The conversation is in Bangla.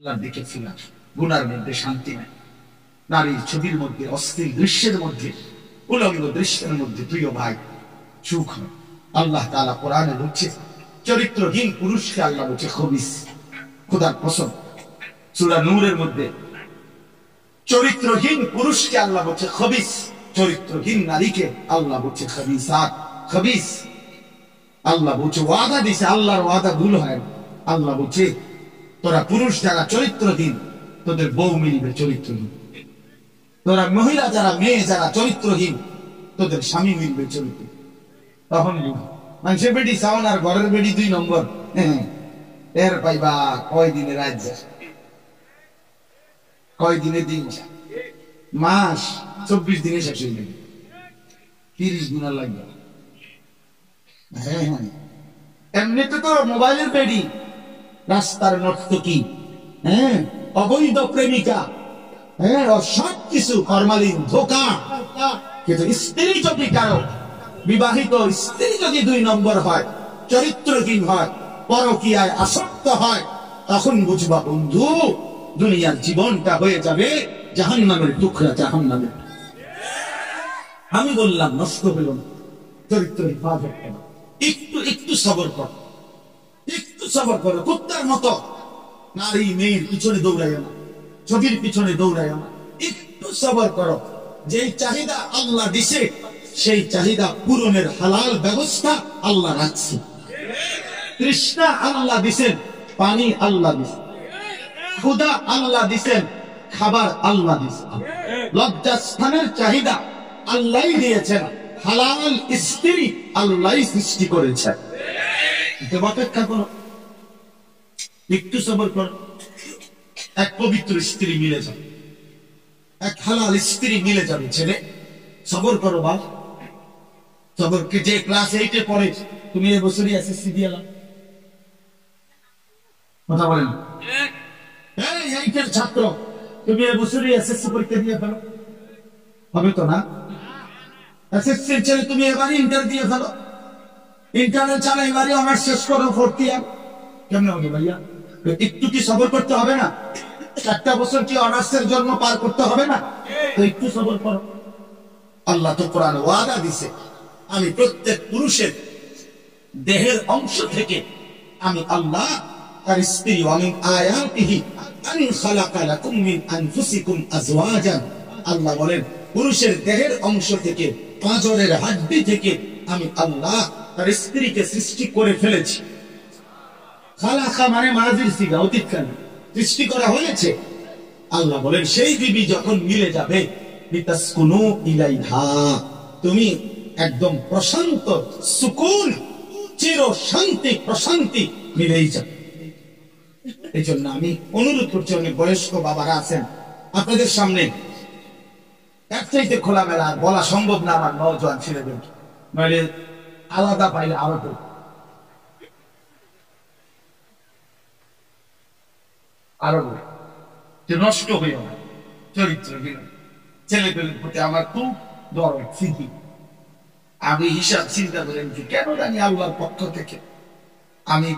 দিকে ছিলাম, গুনার মধ্যে শান্তি নাই, নারীর ছবির মধ্যে, অশ্লীল দৃশ্যের মধ্যে, উলঙ্গ দৃশ্যের মধ্যে প্রিয় ভাই সুখ হয়। আল্লাহ তাআলা কোরআনে বলছে চরিত্রহীন পুরুষকে আল্লাহ বলছে খবিস। খোদার কসম, সূরা নূরের মধ্যে চরিত্রহীন পুরুষকে আল্লাহ বলছে খবিস, চরিত্রহীন নারীকে আল্লাহ বলছে খবিসাত, খবিস। আল্লাহ বলছে ওয়াদা দিছে, আল্লাহর ওয়াদা ভুল হয় না। আল্লাহ বলছে তোরা পুরুষ যারা চরিত্রহীন তোদের বউ মিলবে চরিত্রহীন, তোরা মহিলা যারা, মেয়ে যারা চরিত্রহীন তোদের স্বামী মিলবে চরিত্র। তখন মানুষের বেটি সাউন আর ঘরের বেটি 2 নম্বর, এর পাইবা কয়দিনে রাত যায়, কয়দিনে দিন যায়, মাস 24 দিনে শেষ হয়ে যাবে, 30 দিন আর লাগবে। এমনিতে তো মোবাইলের বেটি, রাস্তার নর্তকী, অবৈধ প্রেমিকা, সব কিছু ফরমালিন, ধোকা। কিন্তু স্ত্রী যদি কারো, বিবাহিত স্ত্রী যদি 2 নম্বর হয়, চরিত্রহীন হয়, পরকীয়ায় আসক্ত হয়, তখন বুঝবা বন্ধু দুনিয়ার জীবনটা হয়ে যাবে জাহান্নামের টুকরা, জাহান্নামের। আমি বললাম নষ্ট হইল না, চরিত্রহীন হবে না। একটু একটু সবর কর, একটু সবর করো। কুত্তার মতো নারী মেয়ের পিছনে দৌড়াইও না, ছবির পিছনে দৌড়াইও না, একটু সবর করো। যেই চাহিদা আল্লাহ দিছে সেই চাহিদা পূরণের হালাল ব্যবস্থা আল্লাহ রাখছে। তৃষ্ণা আল্লাহ দিছেন, পানি আল্লাহ দিছেন, ক্ষুধা আল্লাহ দিছেন, খাবার আল্লাহ দিছেন, লজ্জাস্থানের চাহিদা আল্লাহ দিয়েছেন, হালাল স্ত্রী আল্লাহ সৃষ্টি করেছেন। অপেক্ষা করো, একটু সবর করো। এক পবিত্র স্ত্রী মিলে যাবে, এক হালাল স্ত্রী মিলে যাবে। ছেলে সবর করো বাপ, সবর। যে ক্লাস 8 এ পড়ে, তুমি এবছরই এসএসসি দিয়ালাম, কথা বলেন, এই 8 এর ছাত্র তুমি এবছরই এসএসসি পরীক্ষা দিয়ে ফেলো, হবে তো না? এসএসসি ছেলে তুমি এবারই ইন্টার দিয়ে ফেলো, ইন্টারের চালা এবারই অনার্স শেষ করো, 4th ইয়ার। কেমন হবে ভাইয়া? একটু কি সবর করতে হবে না? 4টা বছর কি অনার্সের জন্য পার করতে হবে না? তো একটু সবর করো। আল্লাহ তো কোরআনে ওয়াদা দিছে, আমি প্রত্যেক পুরুষের দেহের অংশ থেকে আমি আল্লাহ তার স্ত্রী, আমি আয়াতিহি আন খালাকা লাকুম মিন আনফুসিকুম আজওয়াজান। আল্লাহ বলেন পুরুষের দেহের অংশ থেকে, পাঁজরের হাড্ডি থেকে আমি আল্লাহ তার স্ত্রীকে সৃষ্টি করে ফেলেছি। খালাকা মানে মাজির সিগা, অতীতকাল, সৃষ্টি করা হয়েছে। আল্লাহ বলেন সেই বিবি যখন মিলে যাবে, লিতাসকুনু ইলাইহা, তুমি একদম প্রশান্ত, সুকুন, চির শান্তি, প্রশান্তি মিলেই যাবে। এই জন্য আমি অনুরোধ করছি, অনেক বয়স্ক বাবারা আছেন আপনাদের সামনে, এক চাইতে খোলামেলা বলা সম্ভব না আমার নওজোয়ান ছেলেদের, নইলে আলাদা পাইলে আরো তো আরো নষ্ট হইও না চরিত্রহীন ছেলেপেলের প্রতি আমার খুব দরদ স্মৃতি। আমি হিসাব চিন্তা করেন কেন জানি আল্লাহর পক্ষ থেকে আমি